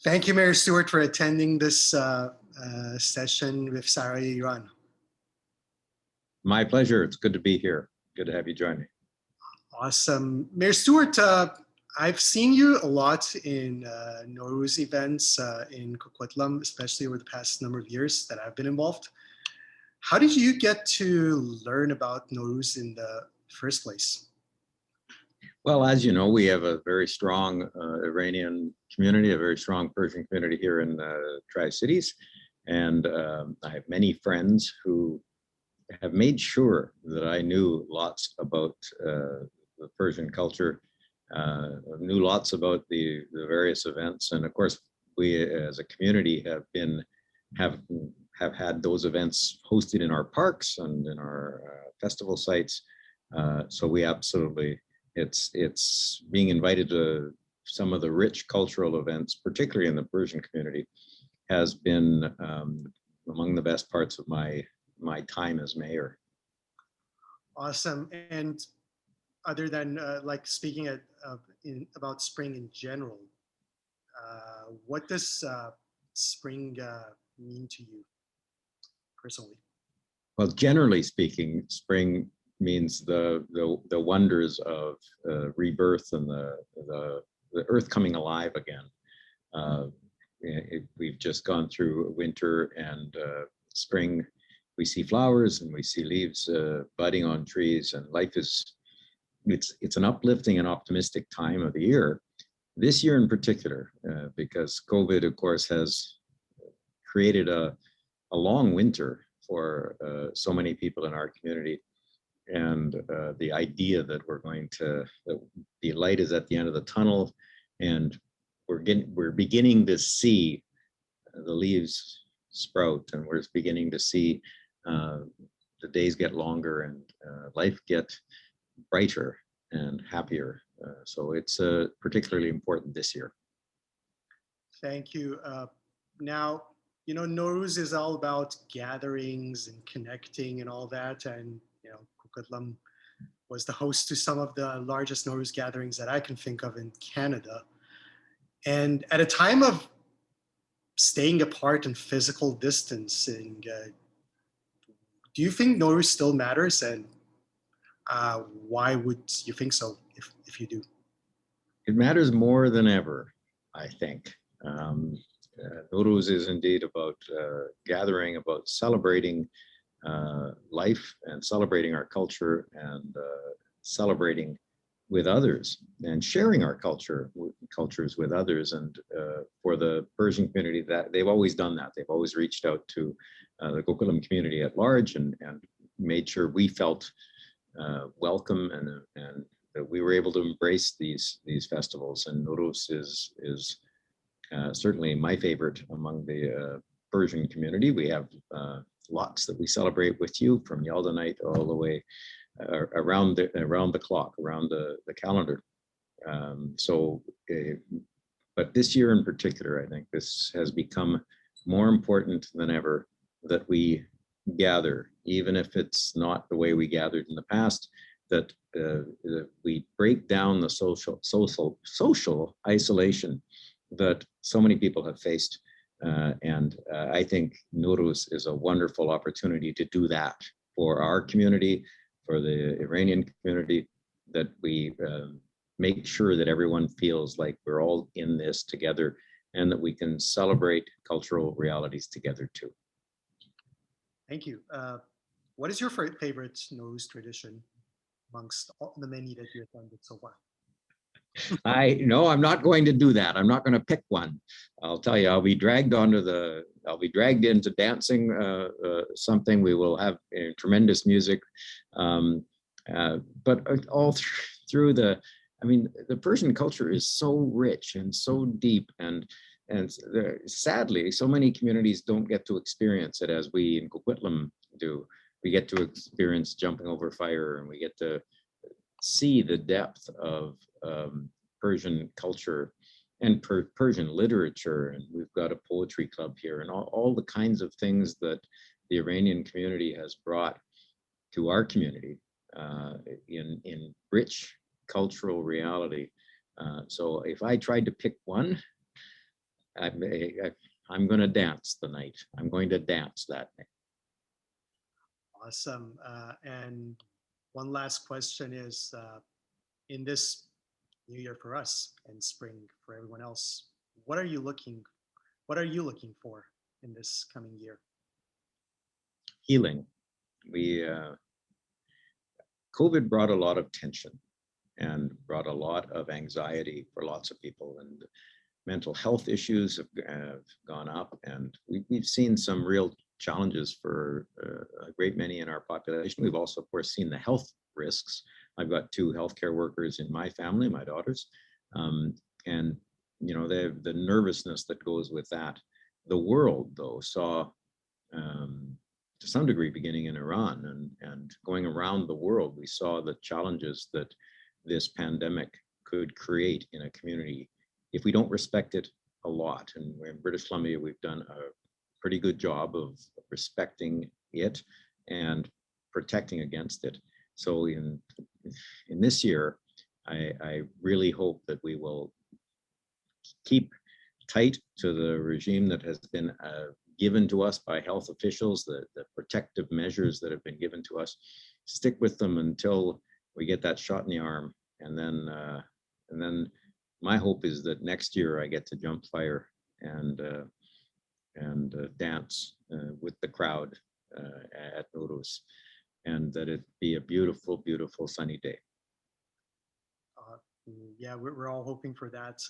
Thank you, Mayor Stewart, for attending this session with Saraye. My pleasure. It's good to be here. Good to have you join me. Awesome. Mayor Stewart, I've seen you a lot in Nowruz events in Coquitlam, especially over the past number of years that I've been involved. How did you get to learn about Nowruz in the first place? Well, as you know, we have a very strong Iranian community, a very strong Persian community here in the Tri-Cities. And I have many friends who have made sure that I knew lots about the Persian culture, knew lots about the various events. And of course, we as a community have had those events hosted in our parks and in our festival sites. So we absolutely, it's being invited to some of the rich cultural events, particularly in the Persian community, has been among the best parts of my time as mayor. Awesome. And other than like speaking about spring in general, what does spring mean to you personally? Well, generally speaking, spring means the wonders of rebirth and the earth coming alive again. We've just gone through winter and spring. We see flowers and we see leaves budding on trees, and life is it's an uplifting and optimistic time of the year. This year in particular, because COVID, of course, has created a long winter for so many people in our community. And the idea that the light is at the end of the tunnel, and we're beginning to see the leaves sprout, and we're beginning to see the days get longer and life get brighter and happier. So it's particularly important this year. Thank you. Now, you know, Nowruz is all about gatherings and connecting and all that. And, you know, Coquitlam was the host to some of the largest Nowruz gatherings that I can think of in Canada. And at a time of staying apart and physical distancing, do you think Nowruz still matters? And why would you think so if you do? It matters more than ever, I think. Nowruz is indeed about gathering, about celebrating life and celebrating our culture and celebrating with others and sharing our cultures with others. And for the Persian community, that they've always done that. They've always reached out to the Coquitlam community at large and made sure we felt welcome and that we were able to embrace these festivals. And Nowruz is certainly my favorite among the Persian community. We have lots that we celebrate with you, from Yalda night all the way around the clock, around the calendar. But this year in particular, I think this has become more important than ever that we gather, even if it's not the way we gathered in the past, that we break down the social isolation that so many people have faced. And I think Nowruz is a wonderful opportunity to do that for our community, for the Iranian community, that we make sure that everyone feels like we're all in this together and that we can celebrate cultural realities together too. Thank you. What is your favorite Nowruz tradition amongst all the many that you attended so far? I'm not going to do that. I'm not going to pick one. I'll tell you, I'll be dragged into dancing something. We will have tremendous music. But all through the Persian culture is so rich and so deep, and sadly, so many communities don't get to experience it as we in Coquitlam do. We get to experience jumping over fire, and we get to see the depth of Persian culture and Persian literature. And we've got a poetry club here, and all the kinds of things that the Iranian community has brought to our community in rich cultural reality. So if I tried to pick one, I'm going to dance the night. I'm going to dance that night. Awesome. And one last question is, in this new year for us and spring for everyone else, what are you looking for in this coming year? Healing. We COVID brought a lot of tension and brought a lot of anxiety for lots of people, and mental health issues have gone up, and we've seen some real challenges for a great many in our population. We've also, of course, seen the health risks. I've got two healthcare workers in my family, my daughters, and the nervousness that goes with that. The world, though, saw to some degree beginning in Iran and going around the world, we saw the challenges that this pandemic could create in a community if we don't respect it a lot. And in British Columbia, we've done a pretty good job of respecting it and protecting against it. So in this year, I really hope that we will keep tight to the regime that has been given to us by health officials, the protective measures that have been given to us, stick with them until we get that shot in the arm. And then my hope is that next year I get to jump fire and dance with the crowd at Nowruz, and that it be a beautiful, beautiful sunny day. Yeah, we're all hoping for that.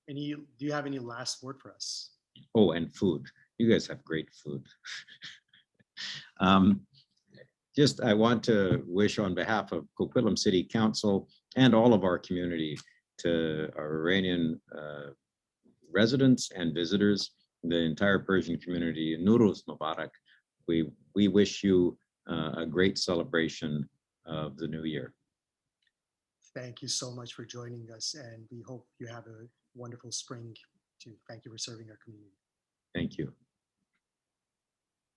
Do you have any last word for us? Oh, and food. You guys have great food. Just, I want to wish on behalf of Coquitlam City Council and all of our community, to our Iranian residents and visitors, the entire Persian community, Nowruz Mubarak. We wish you a great celebration of the new year. Thank you so much for joining us, and we hope you have a wonderful spring too. Thank you for serving our community. Thank you.